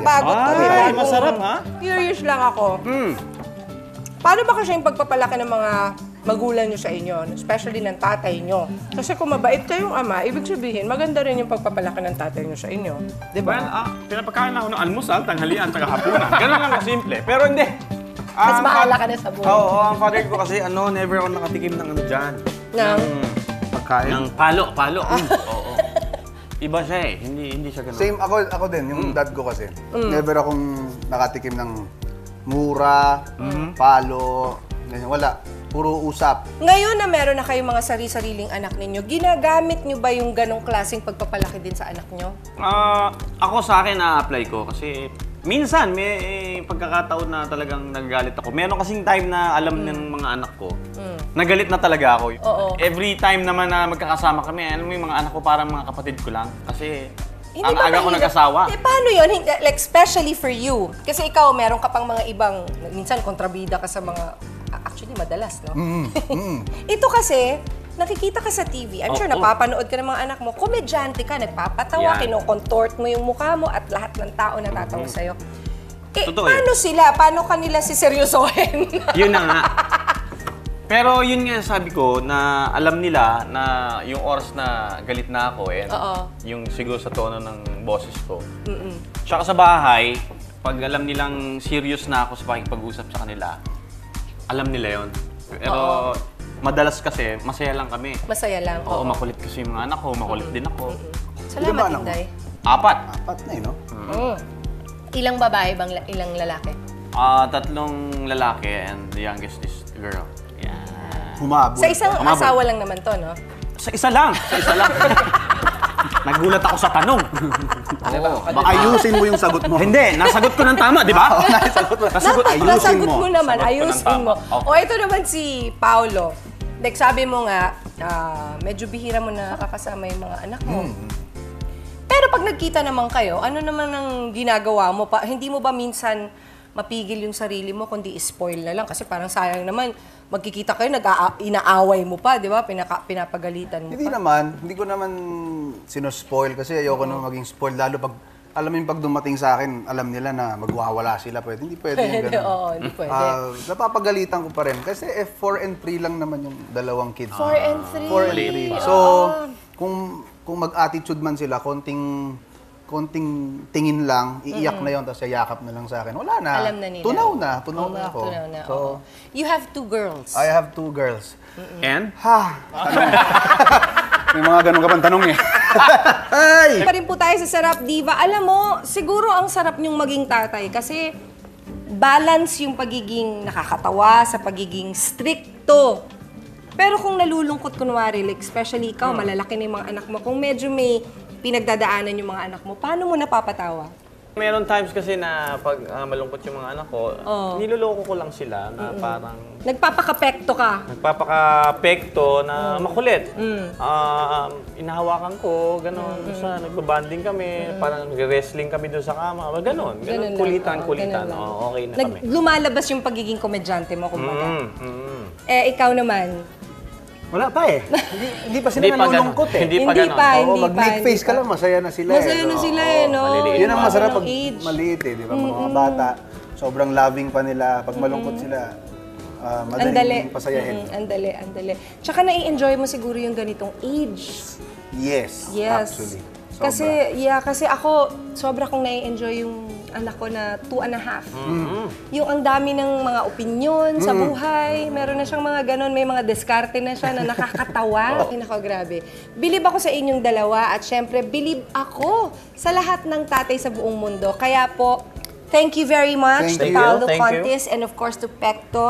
Bago to, masarap, ha? Curious lang ako. Paano ba kasi yung pagpapalaki ng mga magulang nyo sa inyo, especially ng tatay nyo? Kasi kung mabait kayong ama, ibig sabihin, maganda rin yung pagpapalaki ng tatay nyo sa inyo. Di ba? Well, pinapakain ako ng almusal, tanghalian, taga hapunan. Ganun lang kasimple. Pero hindi. Mas bahala ka na sa buhay. Oo, ang father ko kasi, never ako nakatikim ng dyan. Ng pagkain. Ng palo. Oo. Iba siya eh. Hindi siya ganun. Same, ako din. Yung dad ko kasi. Never akong nakatikim ng mura, palo, ganyan. Wala. Puro usap. Ngayon na meron na kayong mga sari-sariling anak ninyo, ginagamit nyo ba yung ganong klaseng pagpapalaki din sa anak nyo? Ako sa akin na-apply ko kasi minsan may pagkakataon na talagang nagagalit ako. Meron kasing time na alam ng mga anak ko, nagalit na talaga ako. Oo. Every time naman na magkakasama kami, alam mo yung mga anak ko parang mga kapatid ko lang. Kasi Hindi ang ba aga ko mahirap? nag-asawa. Paano yun? Like, especially for you. Kasi ikaw, meron ka pang mga ibang, minsan kontrabida ka sa mga, actually, madalas, no? Ito kasi, nakikita ka sa TV. I'm sure napapanood ka ng mga anak mo. Komedyante ka, nagpapatawa, kino-contort mo yung mukha mo at lahat ng tao natatawa sa'yo. Paano sila? Paano kanila siseryosohin? Yun na nga. Pero yun nga sabi ko na alam nila na yung oras na galit na ako yung siguro sa tono ng boses ko. Tsaka sa bahay, pag alam nilang serious na ako sa pakikipag-usap sa kanila, alam nila yon. Pero madalas kasi masaya lang kami. Masaya lang. Oo, makulit kasi yung mga anak ko, makulit din ako. Salamat, Inday. 4. 4 na eh, no? Ilang babae bang ilang lalaki? 3 lalaki and the youngest is girl. Humabol. Sa isang asawa lang naman to, no? Sa isa lang. Nagulat ako sa tanong. Ayusin mo yung sagot mo. Hindi, nasagot ko ng tama, di ba? Nasagot mo naman, ayusin mo. O ito naman si Paolo. Like, sabi mo nga, medyo bihira mo na kakasama yung mga anak mo. Pero pag nagkita naman kayo, ano naman ang ginagawa mo? Hindi mo ba minsan mapigil yung sarili mo, kundi spoil na lang? Kasi parang sayang naman, magkikita kayo, inaaway mo pa, di ba? Pinapagalitan mo Hindi pa. hindi ko naman sinospoil kasi ayoko naman maging spoiled. Lalo pag, alam mo yung pag dumating sa akin, alam nila na magwawala sila. Hindi pwede yung ganun. Oo, hindi pwede. Napapagalitan ko pa rin. Kasi 4 and 3 lang naman yung dalawang kids. 4 and 3. 4 and 3. So, kung mag-attitude man sila, konting tingin lang, iiyak na yun, tapos yayakap na lang sa akin. Wala na. Alam na nila. Tunaw na ako. Tunaw na, So, you have 2 girls. I have 2 girls. And? May mga ganun ka pang tanong eh. Ay! Pa rin po tayo sa Sarap Diva. Alam mo, siguro ang sarap niyong maging tatay kasi balance yung pagiging nakakatawa sa pagiging stricto. Pero kung nalulungkot kunwari, like especially ikaw, malalaki na yung mga anak mo, kung medyo may pinagdadaanan yung mga anak mo, paano mo napapatawa? Meron times kasi na pag malungkot yung mga anak ko, niloloko ko lang sila na parang Nagpapakapekto ka. nagpapaka-pekto na makulit. Inahawakan ko, gano'n. Nagbabanding kami, parang nag-wrestling kami doon sa kama. Gano'n. Ganun lang. Kulitan. Ganun lang. Okay na kami. Lumalabas yung pagiging komedyante mo, kumbaga. Ikaw naman. Wala pa eh. Hindi pa sila nalulungkot eh. Hindi pa ganun. Mag-make face ka lang, masaya na sila Masaya na sila eh, no? Yun ang masarap pag age. maliit eh, di ba? Mga bata, sobrang loving pa nila. Pag malungkot sila, madaling pasayahin. Andali. Tsaka nai-enjoy mo siguro yung ganitong age. Yes, actually. Sobra. Kasi ako, sobra kong nai-enjoy yung anak ko na 2.5. Yung ang dami ng mga opinyon sa buhay, meron na siyang mga ganon, may mga diskarte na siya na nakakatawa. Ay, nako, grabe. Believe ako sa inyong dalawa at syempre, believe ako sa lahat ng tatay sa buong mundo. Kaya po, thank you very much to Paolo Contis and of course to Pekto.